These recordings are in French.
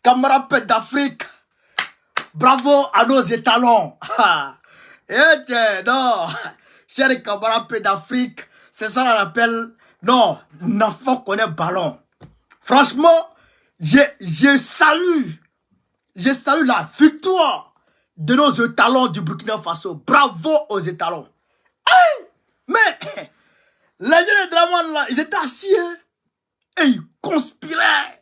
camarades d'Afrique, bravo à nos étalons. Non, chers camarades d'Afrique, c'est ça qu'on appelle, non, l'enfant connaît ballon. Franchement, je salue la victoire de nos étalons du Burkina Faso. Bravo aux étalons. Hey, mais les jeunes de Draman là, ils étaient assis hein, et ils conspiraient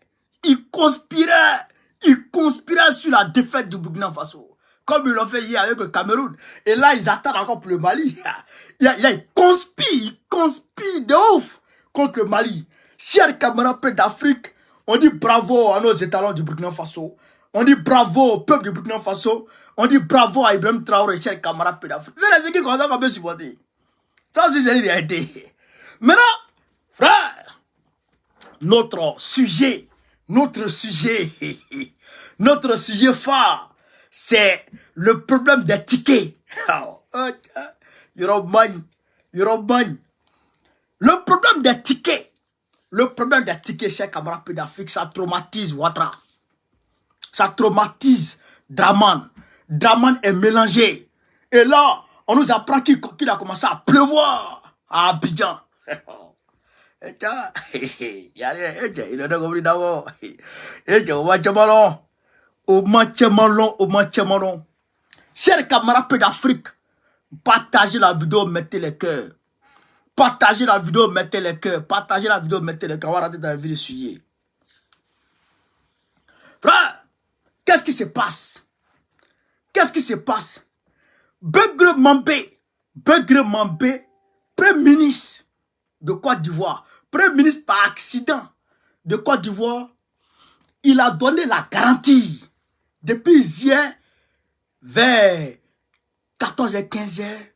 sur la défaite du Burkina Faso. Comme ils l'ont fait hier avec le Cameroun. Et là, ils attendent encore pour le Mali. Ils conspirent de ouf contre le Mali. Chers camarades d'Afrique, on dit bravo à nos étalons du Burkina Faso. On dit bravo au peuple du Burkina Faso. On dit bravo à Ibrahim Traoré, chers camarades d'Afrique. C'est les équipes qu'on peut supporter. Ça aussi, c'est une réalité. Maintenant, frère, notre sujet phare, c'est le problème des tickets. Le problème des tickets, chers camarades d'Afrique, ça traumatise Ouattara. Ça traumatise Draman. Draman est mélangé. Et là, on nous apprend qu'il a commencé à pleuvoir à Abidjan. Chers camarades d'Afrique, partagez la vidéo, mettez les cœurs. Partagez la vidéo, mettez les cœurs. Partagez la vidéo, mettez les cœurs. On va rentrer dans la vidéo suivante. Frère, qu'est-ce qui se passe? Begré Mambé, Premier ministre de Côte d'Ivoire, Premier ministre par accident de Côte d'Ivoire, il a donné la garantie depuis hier vers 14h, 15h.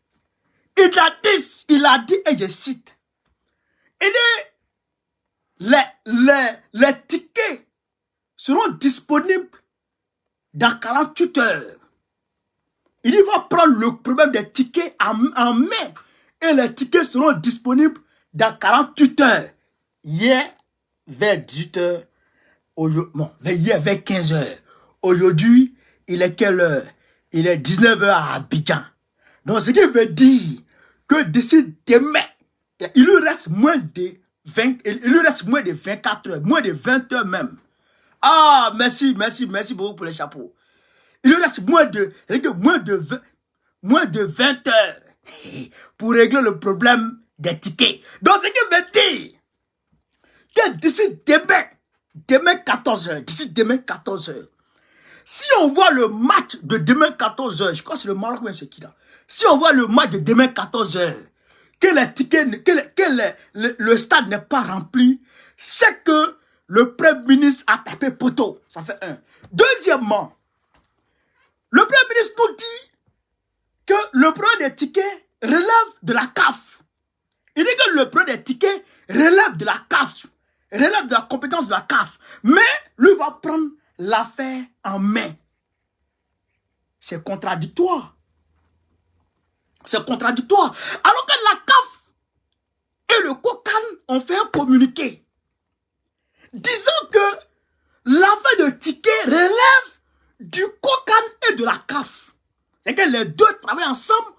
Il a dit, et je cite, les tickets seront disponibles dans 48 heures. Il va prendre le problème des tickets en main et les tickets seront disponibles dans 48 heures. Hier, vers 18 heures, hier, vers 15 heures. Aujourd'hui, il est quelle heure? Il est 19 heures à Abidjan. Donc, ce qui veut dire que d'ici demain, il lui reste moins de 24 heures, moins de 20 heures même. Ah, merci beaucoup pour les chapeaux. Il lui reste moins de 20 heures pour régler le problème des tickets. Donc, ce qui veut dire que d'ici demain 14 heures, si on voit le match de demain 14 heures, je crois que c'est le Maroc, mais c'est qui là? Si on voit le match de demain 14 heures, que les tickets, le stade n'est pas rempli, c'est que le Premier ministre a tapé poteau. Ça fait un. Deuxièmement, le Premier ministre nous dit que le problème des tickets relève de la CAF. Il dit que le problème des tickets relève de la CAF, relève de la compétence de la CAF. Mais lui va prendre l'affaire en main. C'est contradictoire. Alors que la CAF et le COCAN ont fait un communiqué disant que l'affaire de tickets relève du COCAN et de la CAF. C'est que les deux travaillent ensemble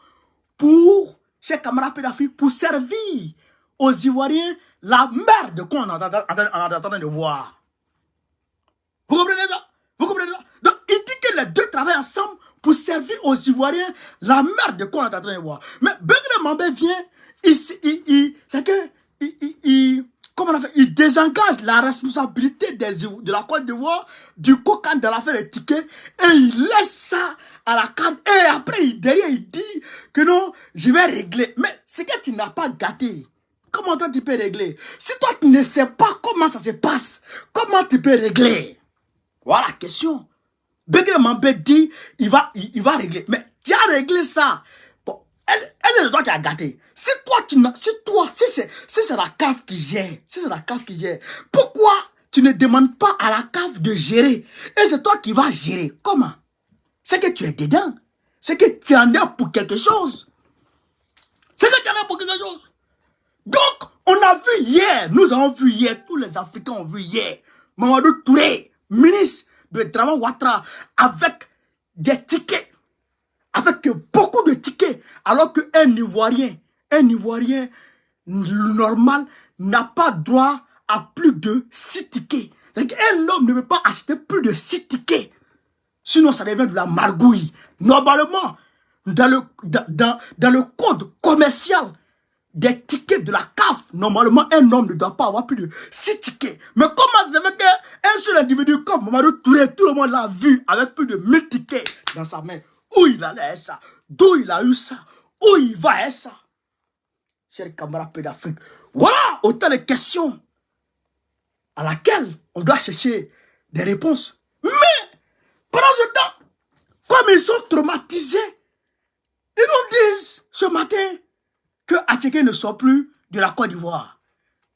pour, chers camarades d'Afrique, pour servir aux Ivoiriens la merde qu'on est en train de voir. Vous comprenez ça? Donc, il dit que les deux travaillent ensemble pour servir aux Ivoiriens la merde qu'on est en train de voir. Mais Begré Mambé vient, il désengage la responsabilité de la Côte d'Ivoire, du COCAN de l'affaire des tickets, et il laisse ça à la CAN. Et après, derrière, il dit que non, je vais régler. Mais c'est que tu n'as pas gâté. Comment toi tu peux régler? Si toi tu ne sais pas comment ça se passe, comment tu peux régler? Voilà la question. Begré Mambé dit, il va régler. Mais tu as réglé ça. Bon, c'est toi qui as gâté. Si c'est la CAF qui gère, pourquoi tu ne demandes pas à la CAF de gérer? Et c'est toi qui vas gérer. Comment? C'est que tu es dedans. C'est que tu en es pour quelque chose. Donc, on a vu hier, nous avons vu hier, tous les Africains ont vu hier, Mamadou Touré, ministre de Draman Ouattara avec des tickets, avec beaucoup de tickets, alors qu'un Ivoirien normal n'a pas droit à plus de 6 tickets. C'est-à-dire qu'un homme ne peut pas acheter plus de 6 tickets. Sinon, ça devient de la margouille. Normalement, dans le code commercial des tickets de la CAF, normalement, un homme ne doit pas avoir plus de 6 tickets. Mais comment ça fait qu'un seul individu comme Mamadou Touré, tout le monde l'a vu avec plus de 1000 tickets dans sa main? Où il allait ça? D'où il a eu ça? Où il va ça? Chers camarades d'Afrique, voilà autant de questions à laquelle on doit chercher des réponses. Mais, pendant ce temps, comme ils sont traumatisés, ils nous disent ce matin que Attiéké ne sort plus de la Côte d'Ivoire.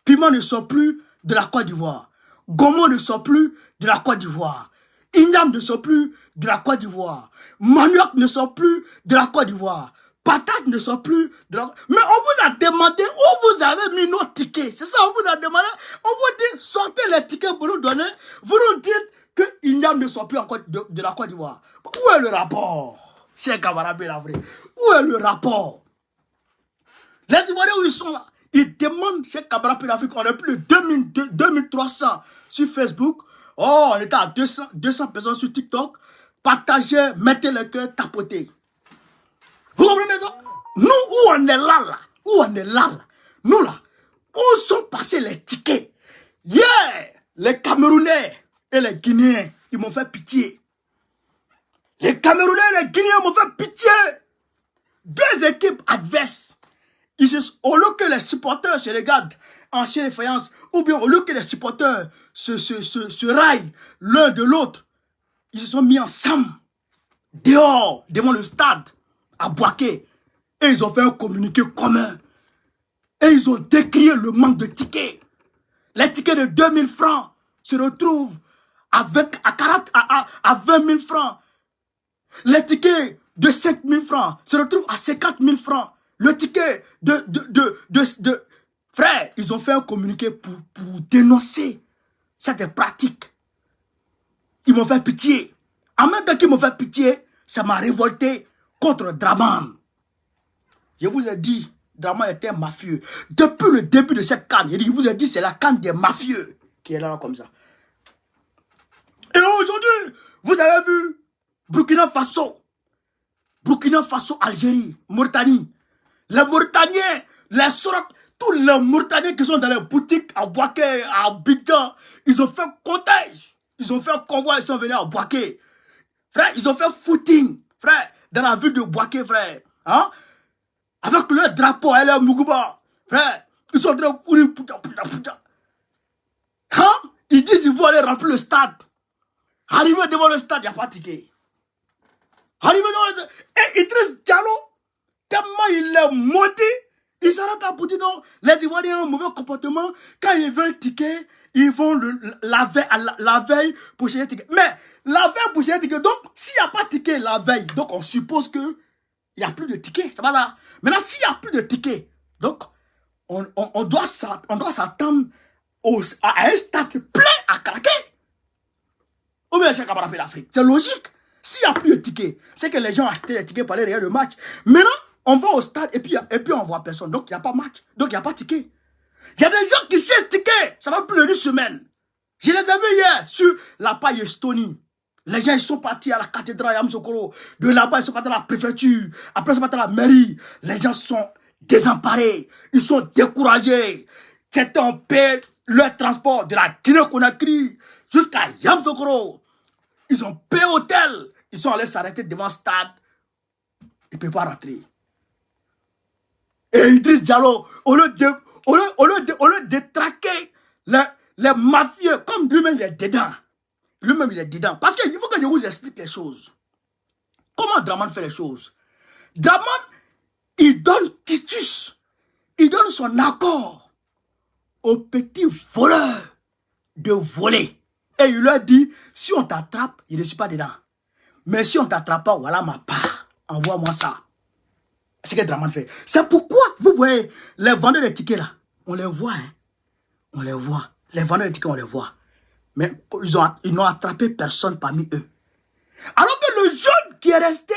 Piment ne sort plus de la Côte d'Ivoire. Gomo ne sort plus de la Côte d'Ivoire. Ignam ne sort plus de la Côte d'Ivoire. Manioc ne sort plus de la Côte d'Ivoire. Patate ne sort plus de la... Mais on vous a demandé où vous avez mis nos tickets. C'est ça, on vous a demandé. On vous dit, sortez les tickets pour nous donner. Vous nous dites que Ignam ne sort plus de la Côte d'Ivoire. Où est le rapport? Cher camarade Belafri, où est le rapport? Les Ivoiriens où ils sont là, ils demandent chez camarade Belafri, on est plus de 2300 sur Facebook. Oh, on était à 200 personnes sur TikTok. Partagez, mettez le cœur, tapotez. Vous comprenez ça? Nous, où on est là, où on est là, nous là, où sont passés les tickets? Yeah! Les Camerounais et les Guinéens, ils m'ont fait pitié. Les Camerounais et les Guinéens m'ont fait pitié. Deux équipes adverses. Au lieu que les supporters se regardent en chien de faïence, ou bien au lieu que les supporters se raillent l'un de l'autre, ils se sont mis ensemble, dehors, devant le stade, à Boaké. Et ils ont fait un communiqué commun. Et ils ont décrié le manque de tickets. Les tickets de 2000 francs se retrouvent à 20 000 francs. Les tickets de 5 000 francs se retrouvent à 50 000 francs. Le ticket Frère, ils ont fait un communiqué pour dénoncer cette pratique. Ils m'ont fait pitié. En même temps qu'ils m'ont fait pitié, ça m'a révolté contre Draman. Je vous ai dit, Draman était mafieux. Depuis le début de cette canne, je vous ai dit, c'est la canne des mafieux qui est là comme ça. Et aujourd'hui, vous avez vu Burkina Faso, Algérie, Mauritanie. Les Mauritaniens, les Sorok, tous les Mauritaniens qui sont dans les boutiques à Boaké, à Abidjan, ils ont fait cortège. Ils ont fait un convoi, ils sont venus à Boaké. Frère, ils ont fait footing, frère, dans la ville de Boaké, frère. Hein? Avec leur drapeau, et leur Mougouba. Frère, ils sont en train de courir, putain. Hein? Ils disent qu'ils vont aller remplir le stade. Arrivé devant le stade, il n'y a pas de ticket. Arrivé devant le stade. Et Idriss Diallo, tellement il est maudit, il s'arrête à pour dire non, les Ivoiriens ont un mauvais comportement. Quand ils veulent ticket, ils vont la veille pour chercher ticket. Mais la veille pour chercher ticket, donc s'il n'y a pas de ticket la veille, donc on suppose qu'il n'y a plus de ticket. Ça va là. Maintenant, s'il n'y a plus de ticket, donc on doit s'attendre à un stade plein à craquer. Ou bien chaque camarade fait l'Afrique. C'est logique. S'il n'y a plus de tickets, c'est que les gens ont acheté les tickets pour aller regarder le match. Maintenant, on va au stade et puis on voit personne. Donc, il n'y a pas match. Donc, il n'y a pas de ticket. Il y a des gens qui cherchent tickets. Ça va plus d'une semaine. Je les ai vus hier sur la paille Estonie. Les gens, ils sont partis à la cathédrale Yamoussoukro. De là-bas, ils sont partis à la préfecture. Après, ils sont partis à la mairie. Les gens sont désemparés. Ils sont découragés. Certains ont payé leur transport de la Guinée-Conakry jusqu'à Yamoussoukro. Ils ont payé hôtel. Ils sont allés s'arrêter devant le stade. Ils ne peuvent pas rentrer. Et Idriss Diallo, au lieu de traquer les mafieux, comme lui-même il est dedans. Lui-même il est dedans. Parce qu'il faut que je vous explique les choses. Comment Draman fait les choses? Draman, il donne quitus. Il donne son accord aux petits voleurs de voler. Et il leur dit, si on t'attrape, je ne suis pas dedans. Mais si on ne t'attrape pas, voilà ma part. Envoie-moi ça. C'est ce que Draman fait. C'est pourquoi, vous voyez, les vendeurs de tickets là, on les voit. Hein? On les voit. Les vendeurs de tickets, on les voit. Mais ils n'ont attrapé personne parmi eux. Alors que le jeune qui est resté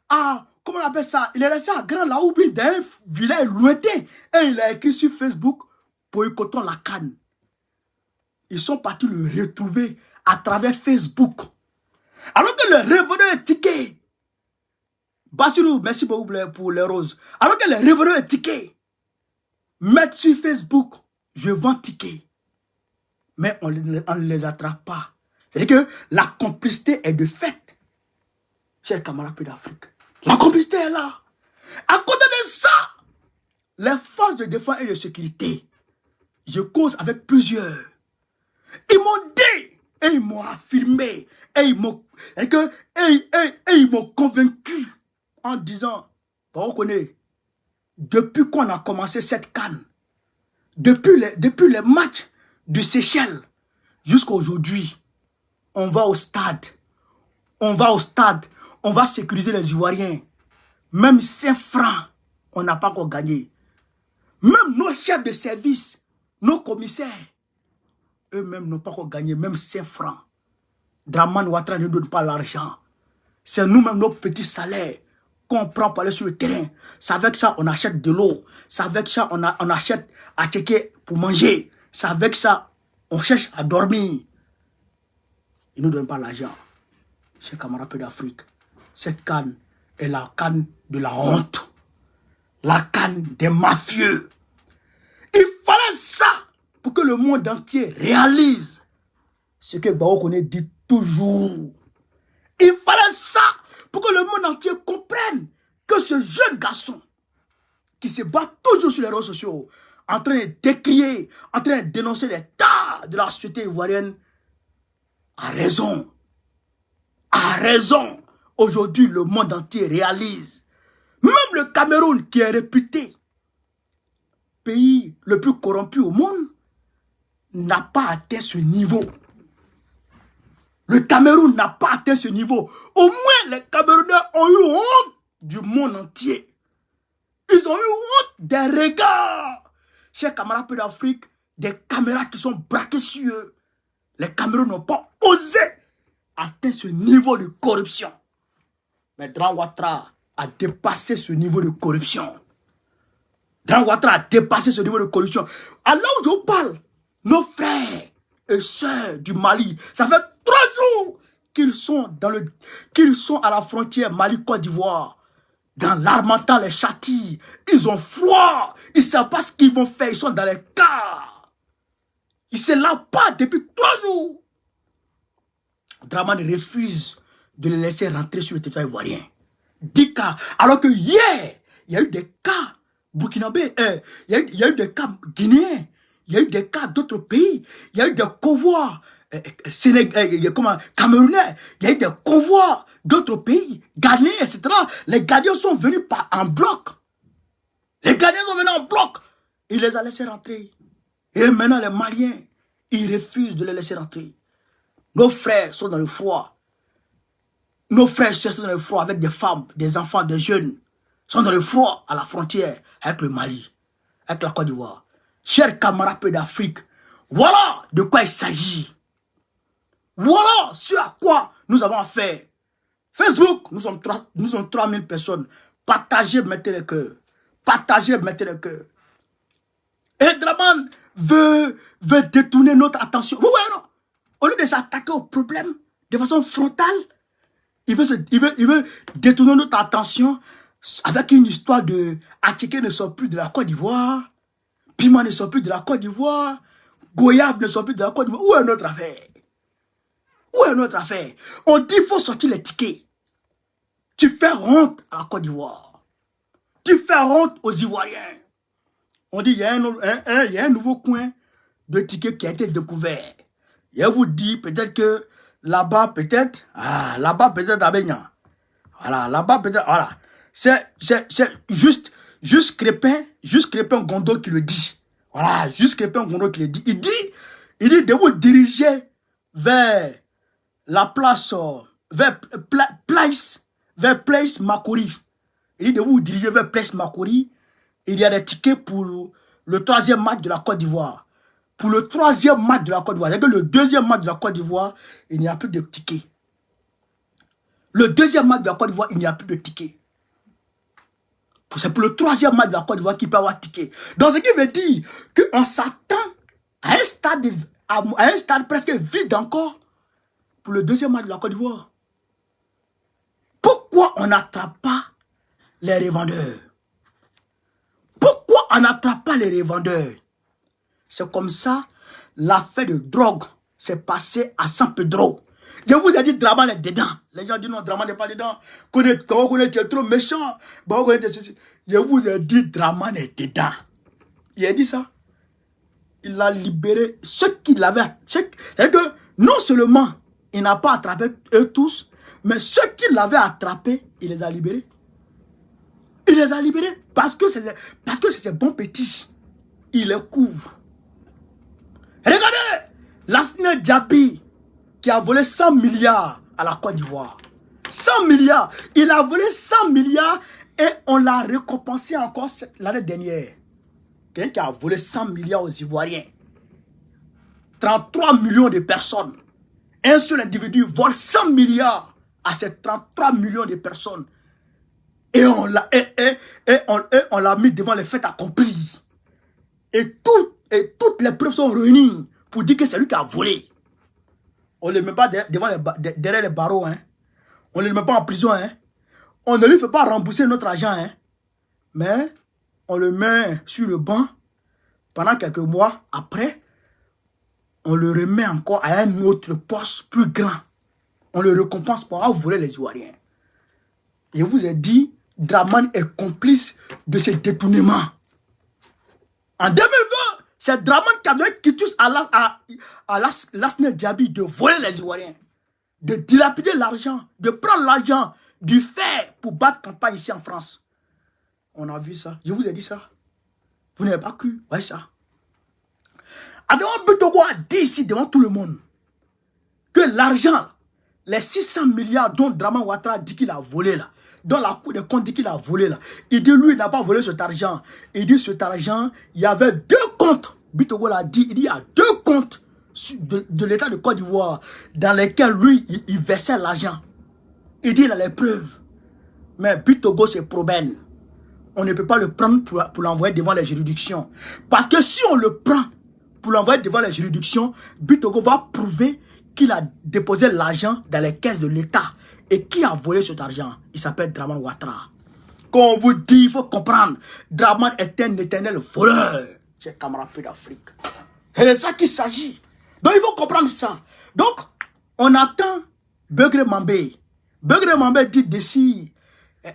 à, comment on appelle ça, il est resté à Grand Laoubine dans un village lointain. Et il a écrit sur Facebook, boycottons la CAN. Ils sont partis le retrouver à travers Facebook. Alors que le reveneur est ticket. Bassirou, merci beaucoup pour les roses. Alors que le reveneur est ticket. Mettre sur Facebook, je vends ticket. Mais on ne les attrape pas. C'est-à-dire que la complicité est de fait. Chers camarades d'Afrique, la complicité est là. À côté de ça, les forces de défense et de sécurité, je cause avec plusieurs. Ils m'ont dit, et ils m'ont affirmé, et ils m'ont convaincu en disant, on connaît, depuis qu'on a commencé cette canne, depuis les matchs de Seychelles jusqu'à aujourd'hui, on va au stade, on va sécuriser les Ivoiriens. Même 5 francs, on n'a pas encore gagné. Même nos chefs de service, nos commissaires, eux-mêmes n'ont pas encore gagné, même 5 francs. Dramane Ouattara ne donne pas l'argent. C'est nous-mêmes, nos petits salaires qu'on prend pour aller sur le terrain. C'est avec ça on achète de l'eau. C'est avec ça on achète à checker pour manger. C'est avec ça on cherche à dormir. Ils ne nous donnent pas l'argent. Chers camarades d'Afrique, cette canne est la canne de la honte. La canne des mafieux. Il fallait ça pour que le monde entier réalise ce que Baokone dit toujours. Il fallait ça pour que le monde entier comprenne que ce jeune garçon qui se bat toujours sur les réseaux sociaux, en train de décrier, en train de dénoncer l'état de la société ivoirienne, a raison. A raison. Aujourd'hui, le monde entier réalise. Même le Cameroun, qui est réputé pays le plus corrompu au monde, n'a pas atteint ce niveau. Le Cameroun n'a pas atteint ce niveau. Au moins, les Camerounais ont eu honte du monde entier. Ils ont eu honte des regards. Chers camarades d'Afrique, des caméras qui sont braquées sur eux. Les Camerounais n'ont pas osé atteindre ce niveau de corruption. Mais Dramane Ouattara a dépassé ce niveau de corruption. Dramane Ouattara a dépassé ce niveau de corruption. Alors où je parle, nos frères et sœurs du Mali, ça fait 3 jours qu'ils sont à la frontière Mali-Côte d'Ivoire. Dans l'Harmattan, les châtis, ils ont froid. Ils ne savent pas ce qu'ils vont faire. Ils sont dans les cars. Ils ne se lavent pas depuis 3 jours. Dramane refuse de les laisser rentrer sur le territoire ivoirien. 10 cas. Alors que hier, il y a eu des cas burkinabés, il y a eu des cas guinéens, il y a eu des cas d'autres pays, il y a eu des convois camerounais, il y a eu des convois d'autres pays, Ghanéens, etc. Les Ghanéens sont venus en bloc. Les Ghanéens sont venus en bloc. Il les a laissés rentrer. Et maintenant, les Maliens, ils refusent de les laisser rentrer. Nos frères sont dans le froid. Nos frères sont dans le froid avec des femmes, des enfants, des jeunes. Sont dans le froid à la frontière avec le Mali, avec la Côte d'Ivoire. Chers camarades d'Afrique, voilà de quoi il s'agit. Voilà ce à quoi nous avons affaire. Facebook, nous sommes 3000 personnes. Partagez, mettez le cœur. Partagez, mettez le cœur. Et Dramane veut détourner notre attention. Vous voyez, non? Au lieu de s'attaquer au problème de façon frontale, il veut détourner notre attention avec une histoire de Attiqué ne sort plus de la Côte d'Ivoire, Piment ne sort plus de la Côte d'Ivoire, Goyave ne sort plus de la Côte d'Ivoire. Où est notre affaire? Où est notre affaire? On dit qu'il faut sortir les tickets. Tu fais honte à la Côte d'Ivoire. Tu fais honte aux Ivoiriens. On dit qu'il y a un nouveau coin de tickets qui a été découvert. Je vous dis peut-être que là-bas, peut-être à Beignan. Voilà, là-bas, peut-être, voilà. C'est juste Crépin Gondo qui le dit. Voilà, juste Crépin Gondo qui le dit. Il dit de vous diriger vers la place, vers Place Makori. Il dit de vous diriger vers Place Makori. Il y a des tickets pour le 3e match de la Côte d'Ivoire. pour le 3e match de la Côte d'Ivoire. C'est que le 2e match de la Côte d'Ivoire, il n'y a plus de tickets. Le 2e match de la Côte d'Ivoire, il n'y a plus de tickets. C'est pour le 3e match de la Côte d'Ivoire qu'il peut avoir ticket. Donc, ce qui veut dire qu'on s'attend à un stade presque vide encore pour le 2e match de la Côte d'Ivoire. Pourquoi on n'attrape pas les revendeurs? Pourquoi on n'attrape pas les revendeurs? C'est comme ça, l'affaire de drogue s'est passée à San Pedro. Je vous ai dit, Draman est dedans. Les gens disent non, Draman n'est pas dedans. Quand on connaît, tu es trop méchant. Je vous ai dit, Draman est dedans. Il a dit ça. Il a libéré ceux qui l'avaient. C'est-à-dire que non seulement il n'a pas attrapé eux tous, mais ceux qui l'avaient attrapé, il les a libérés. Il les a libérés parce que c'est ces bons petits. Il les couvre. Regardez, Lassana Diaby qui a volé 100 milliards à la Côte d'Ivoire. 100 milliards. Il a volé 100 milliards et on l'a récompensé encore l'année dernière. Quelqu'un qui a volé 100 milliards aux Ivoiriens. 33 millions de personnes. Un seul individu vole 100 milliards à ces 33 millions de personnes. Et on l'a mis devant les faits accomplis. Et toutes les preuves sont réunies pour dire que c'est lui qui a volé. On ne le met pas derrière les barreaux. Hein. On ne le met pas en prison. Hein. On ne lui fait pas rembourser notre argent. Hein. Mais on le met sur le banc. Pendant quelques mois après, on le remet encore à un autre poste plus grand. On le récompense pour avoir volé les Ivoiriens. Je vous ai dit, Draman est complice de ces détournements. En 2020, c'est Draman qui a donné quitus à Lassana Diaby de voler les Ivoiriens, de dilapider l'argent, de prendre l'argent du fer pour battre campagne ici en France. On a vu ça. Je vous ai dit ça. Vous n'avez pas cru. Ouais, ça. Adama Bitogo a dit ici devant tout le monde que l'argent, les 600 milliards dont Draman Ouattara dit qu'il a volé là, dont la Cour des comptes dit qu'il a volé là, il dit lui il n'a pas volé cet argent. Il dit cet argent, il y avait 2 comptes. Bitogo l'a dit, il dit il y a 2 comptes de l'État de Côte d'Ivoire dans lesquels lui il versait l'argent. Il dit il a les preuves. Mais Bitogo c'est problème. On ne peut pas le prendre pour l'envoyer devant les juridictions. Parce que si on le prend pour l'envoyer devant les juridictions, Bitogo va prouver qu'il a déposé l'argent dans les caisses de l'État. Et qui a volé cet argent? Il s'appelle Draman Ouattara. Quand on vous dit, il faut comprendre, Draman est un éternel voleur. Chers camarades d'Afrique. Et c'est ça qu'il s'agit. Donc il faut comprendre ça. Donc, on attend Begré Mambé. Begré Mambé dit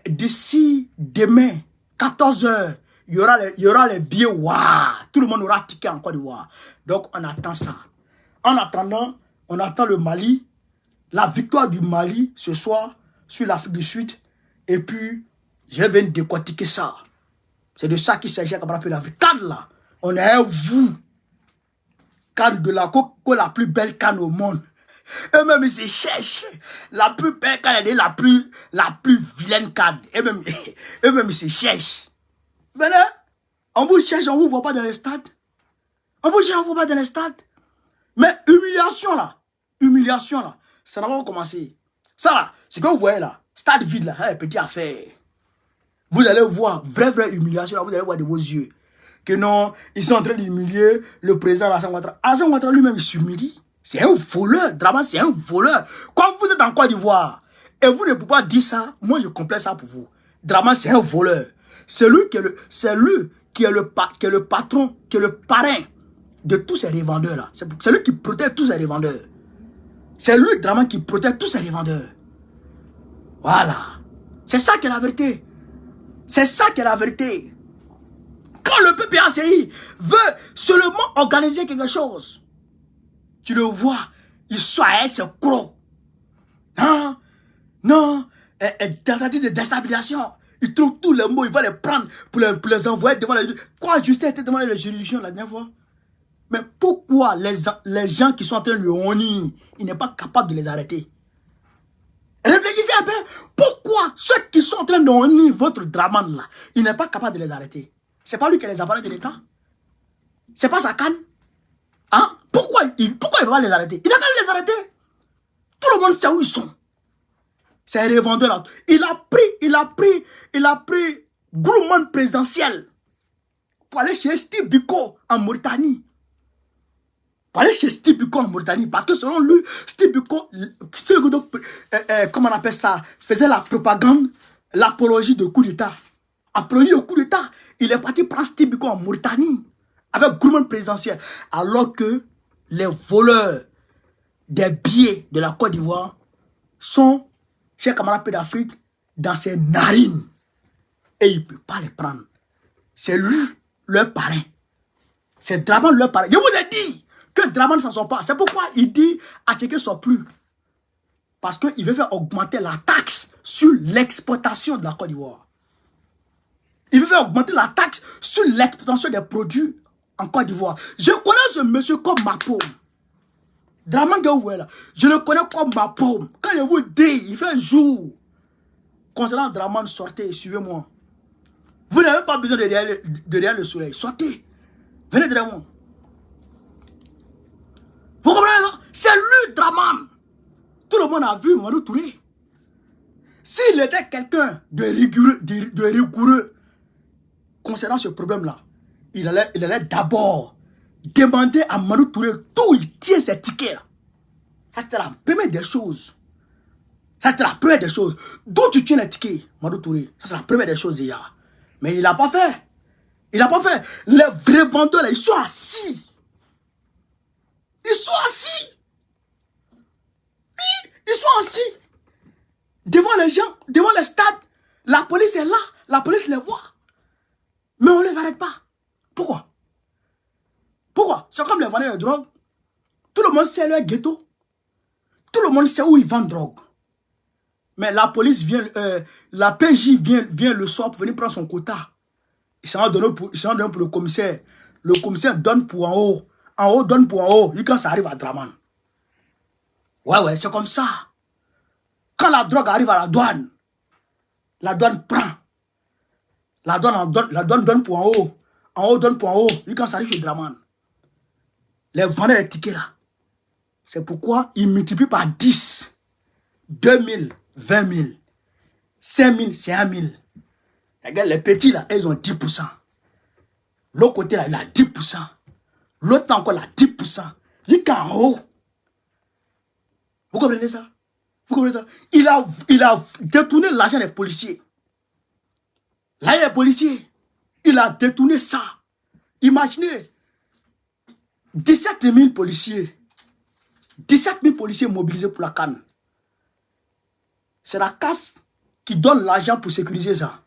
d'ici demain, 14 h, il y aura les billets. Waouh! Tout le monde aura ticket en Côte d'Ivoire. Donc, on attend ça. En attendant, on attend le Mali. La victoire du Mali ce soir sur l'Afrique du Sud. Et puis, je vais décortiquer ça. C'est de ça qu'il s'agit à l'Afrique. Cannes là, on est un vous. Cannes de la Côte, la plus belle canne au monde. Eux-mêmes, ils se cherchent. La plus belle canne, la plus vilaine canne. Eux-mêmes, ils se cherchent. Venez, on vous cherche, on vous voit pas dans les stades. On vous cherche, on vous voit pas dans les stades. Mais humiliation là, ça n'a pas commencé. Ça là, c'est que vous voyez là, stade vide là, hein, petite affaire. Vous allez voir, vraie humiliation là, vous allez voir de vos yeux. Que non, ils sont en train d'humilier le président Alassane Ouattara. Alassane Ouattara lui-même, il s'humilie. C'est un voleur, Draman, c'est un voleur. Quand vous êtes en Côte d'Ivoire, et vous ne pouvez pas dire ça, moi je complète ça pour vous. Draman, c'est un voleur. C'est lui qui est le patron, qui est le parrain de tous ces revendeurs là. C'est lui qui protège tous ces revendeurs. C'est lui, Draman, qui protège tous ces revendeurs. Voilà. C'est ça qui est la vérité. C'est ça qui est la vérité. Quand le PPACI veut seulement organiser quelque chose, tu le vois, il soit ses crocs. Non, tentative de déstabilisation. Il trouve tous les mots, il va les prendre pour les envoyer devant les juridictions. Quoi, Justin était devant les juridictions la dernière fois? Mais pourquoi les gens qui sont en train de le honir, il n'est pas capable de les arrêter? Réfléchissez un peu. Pourquoi ceux qui sont en train de honir votre Draman là, il n'est pas capable de les arrêter? C'est pas lui qui les appareils de l'État? C'est pas sa canne? Hein? Pourquoi il ne va pas les arrêter? Il n'a qu'à les arrêter. Tout le monde sait où ils sont. C'est un revendeur là. Il a pris groupement présidentiel pour aller chez Steve Biko en Mauritanie. Pour aller chez Steve Biko en Mauritanie. Parce que selon lui, Steve Biko, comment on appelle ça, faisait la propagande, l'apologie de coup d'État. Apologie de coup d'État. Il est parti prendre Steve Biko en Mauritanie. Avec groupement présidentiel. Alors que les voleurs des billets de la Côte d'Ivoire sont, chers camarades d'Afrique, dans ses narines. Et il ne peut pas les prendre. C'est lui, leur parrain. C'est Draman leur parrain. Je vous ai dit que Draman ne s'en sort pas. C'est pourquoi il dit à Tchéké soit plus. Parce qu'il veut faire augmenter la taxe sur l'exportation de la Côte d'Ivoire. Il veut faire augmenter la taxe sur l'exportation des produits en Côte d'Ivoire. Je connais ce monsieur comme ma paume. Draman là, je le connais comme ma paume. Quand je vous dis, il fait un jour. Concernant Draman, sortez, suivez-moi. Vous n'avez pas besoin de derrière le soleil. Sortez. Venez derrière moi. Vous comprenez ça? C'est lui, Draman. Tout le monde a vu Mamadou Touré. S'il était quelqu'un de rigoureux concernant ce problème-là, il allait d'abord demander à Mamadou Touré d'où il tient ses tickets. Ça, c'était la première des choses. Ça, c'était la première des choses. D'où tu tiens les tickets, Mamadou Touré? Ça, c'est la première des choses déjà. Mais il n'a pas fait. Il n'a pas fait. Les vrais vendeurs, là, ils sont assis. Ils sont assis. Oui, ils sont assis. Devant les gens, devant les stades. La police est là. La police les voit. Mais on ne les arrête pas. Pourquoi? Pourquoi? C'est comme les vendeurs de drogue. Tout le monde sait leur ghetto. Tout le monde sait où ils vendent drogue. Mais la police vient, la PJ vient le soir pour venir prendre son quota. Il s'en donne pour le commissaire. Le commissaire donne pour en haut. En haut donne pour en haut. Et quand ça arrive à Draman. Ouais, c'est comme ça. Quand la drogue arrive à la douane prend. La douane donne pour en haut. En haut donne pour en haut. Et quand ça arrive chez Draman. Les vendeurs des tickets là. C'est pourquoi ils multiplient par 10. 2000, 20 000. 5 000, c'est 1 000. Regarde, les petits là, ils ont 10%. L'autre côté là, il a 10%. L'autre encore, il a 10%. Il est en haut. Vous comprenez ça? Vous comprenez ça? Il a détourné l'argent des policiers. Là, il est policier. Il a détourné ça. Imaginez. 17 000 policiers. 17 000 policiers mobilisés pour la canne. C'est la CAF qui donne l'argent pour sécuriser ça.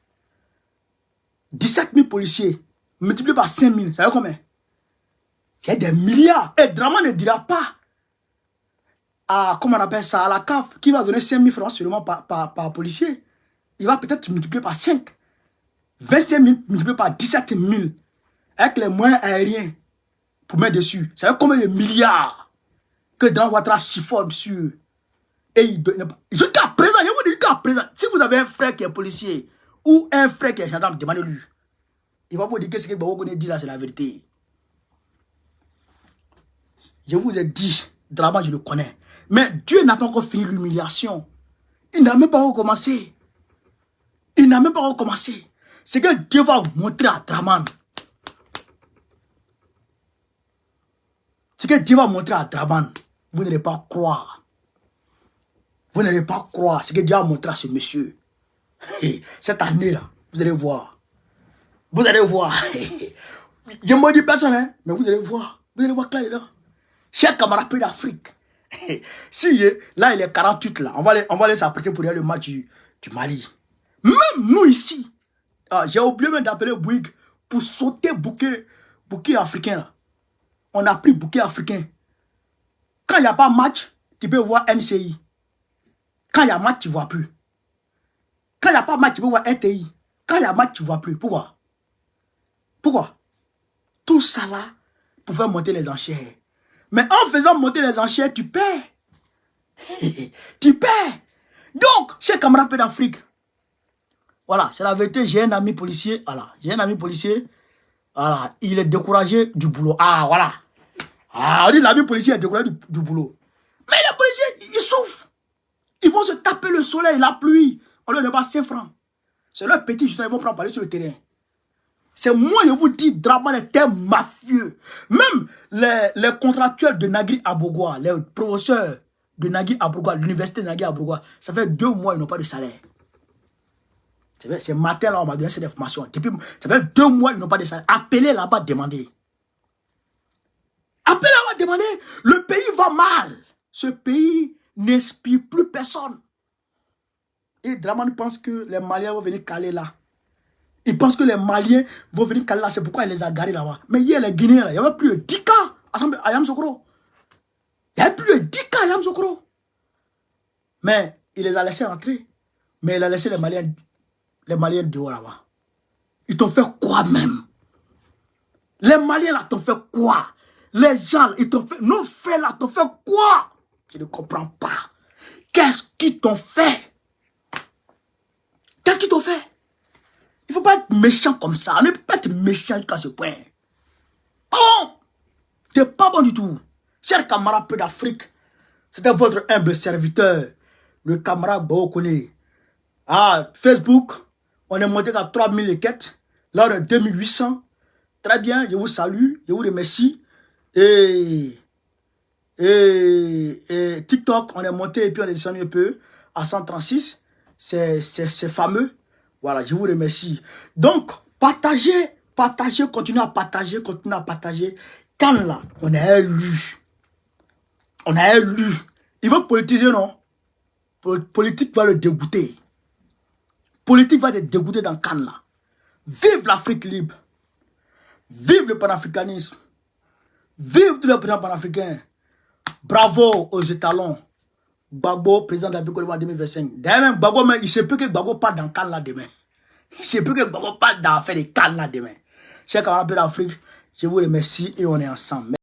17 000 policiers, multiplié par 5 000, ça veut combien? C'est des milliards. Et Draman ne dira pas à, comment on appelle ça, à la CAF, qui va donner 5 000 francs seulement par policier. Il va peut-être multiplier par 5. 25 000 multiplié par 17 000. Avec les moyens aériens pour mettre dessus. Ça veut combien de milliards que Draman Ouattara chiffonne dessus. Et jusqu'à présent, je vous dis jusqu'à présent, si vous avez un frère qui est policier ou un frère qui est gendarme, demandez-lui. Il va vous dire que ce que Bawo dit là, c'est la vérité. Je vous ai dit, Draman, je le connais. Mais Dieu n'a pas encore fini l'humiliation. Il n'a même pas encore commencé. Il n'a même pas encore commencé. C'est que Dieu va montrer à Draman. C'est que Dieu va montrer à Draman. Vous n'allez pas croire. Vous n'allez pas croire ce que Dieu a montré à ce monsieur. Cette année-là, vous allez voir. Vous allez voir. Je ne me dis personne, hein, mais vous allez voir. Vous allez voir là, il est là. Chers camarades d'Afrique. Si là, il est 48 là, on va aller s'apprêter pour le match du Mali. Même nous ici, j'ai oublié même d'appeler Bouygues pour sauter bouquet africain là. On a pris bouquet africain. Quand il n'y a pas match, tu peux voir NCI. Quand il y a match, tu ne vois plus. Quand il n'y a pas match, tu peux voir RTI. Quand il y a match, tu ne vois plus. Pourquoi? Pourquoi? Tout ça là, pour faire monter les enchères. Mais en faisant monter les enchères, tu perds. Tu perds. Donc, chers camarades d'Afrique, voilà, c'est la vérité. J'ai un ami policier. Voilà, j'ai un ami policier. Voilà, il est découragé du boulot. Ah, voilà. Ah, on dit la vie policière est décollée du boulot. Mais les policiers, ils souffrent. Ils vont se taper le soleil, la pluie. On leur donne pas 5 francs. C'est leur petit justement, ils vont prendre parler sur le terrain. C'est moi, je vous dis, Draman était mafieux. Même les contractuels de Nagui Abougua, les professeurs de Nagui Abougua, l'université de Nagui Abougua, ça fait 2 mois, ils n'ont pas de salaire. C'est matin, là, on m'a donné cette information. Depuis, ça fait 2 mois, ils n'ont pas de salaire. Appelez là-bas, demandez. Appelez là-bas, demandez. Le pays va mal. Ce pays n'inspire plus personne. Et Draman pense que les Maliens vont venir caler là. Ils pensent que les Maliens vont venir caler là. C'est pourquoi il les a garés là-bas. Mais hier, les Guinéens, là, il n'y avait plus de 10 cas à Yamoussoukro. Il n'y avait plus de 10 cas à Yamoussoukro. Mais il les a laissés rentrer. Mais il a laissé les Maliens dehors là-bas. Ils t'ont fait quoi même? Les Maliens là t'ont fait quoi? Les gens, ils t'ont fait... Nos frères là t'ont fait quoi? Je ne comprends pas. Qu'est-ce qu'ils t'ont fait? Qu'est-ce qu'ils t'ont fait? Il ne faut pas être méchant comme ça. On ne peut pas être méchant jusqu'à ce point. Bon, t'es pas bon du tout. Cher camarade peu d'Afrique, c'était votre humble serviteur, le camarade Bokone. Ah, Facebook, on est monté à 3000 et quelques. Là, on est 2800. Très bien, je vous salue, je vous remercie. Et TikTok, on est monté et puis on est descendu un peu à 136. C'est fameux. Voilà, je vous remercie. Donc, partagez, continuez à partager. Quand là, on est élu. On a élu. Il veut politiser, non? Politique va le dégoûter. Politique va le dégoûter dans Cannes là. Vive l'Afrique libre. Vive le panafricanisme. Vive tous les présidents panafricains. Bravo aux étalons. Gbagbo, président de la République en 2025. D'ailleurs, Gbagbo, il se peut que Gbagbo parte dans Cannes là demain. Il se peut que Gbagbo parte dans l'affaire de Cannes là demain. Chers camarades d'Afrique, je vous remercie et on est ensemble.